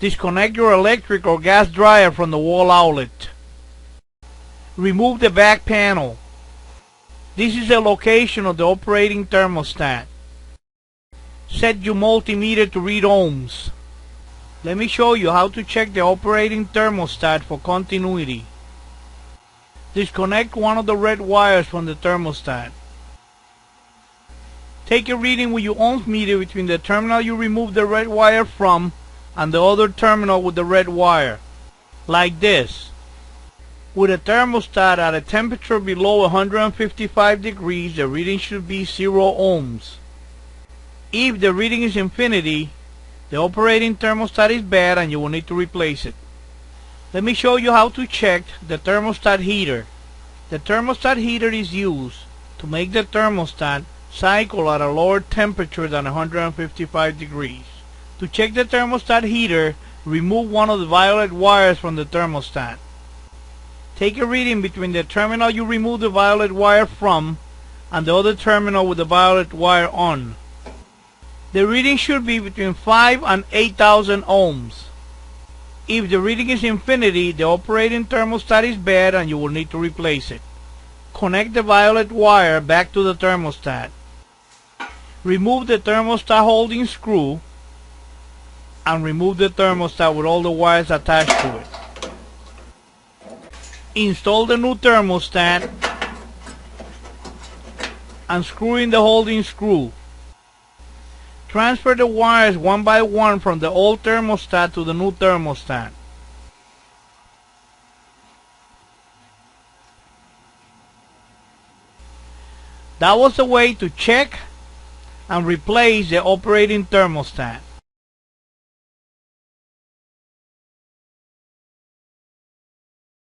Disconnect your electric or gas dryer from the wall outlet. Remove the back panel. This is the location of the operating thermostat. Set your multimeter to read ohms. Let me show you how to check the operating thermostat for continuity. Disconnect one of the red wires from the thermostat. Take a reading with your ohms meter between the terminal you removed the red wire from and the other terminal with the red wire, like this. With a thermostat at a temperature below 155 degrees, the reading should be 0 ohms. If the reading is infinity, the operating thermostat is bad and you will need to replace it. Let me show you how to check the thermostat heater. The thermostat heater is used to make the thermostat cycle at a lower temperature than 155 degrees. To check the thermostat heater, remove one of the violet wires from the thermostat. Take a reading between the terminal you removed the violet wire from and the other terminal with the violet wire on. The reading should be between 5 and 8,000 ohms. If the reading is infinity, the operating thermostat is bad and you will need to replace it. Connect the violet wire back to the thermostat. Remove the thermostat holding screw and remove the thermostat with all the wires attached to it. Install the new thermostat and screw in the holding screw. Transfer the wires one by one from the old thermostat to the new thermostat. That was the way to check and replace the operating thermostat.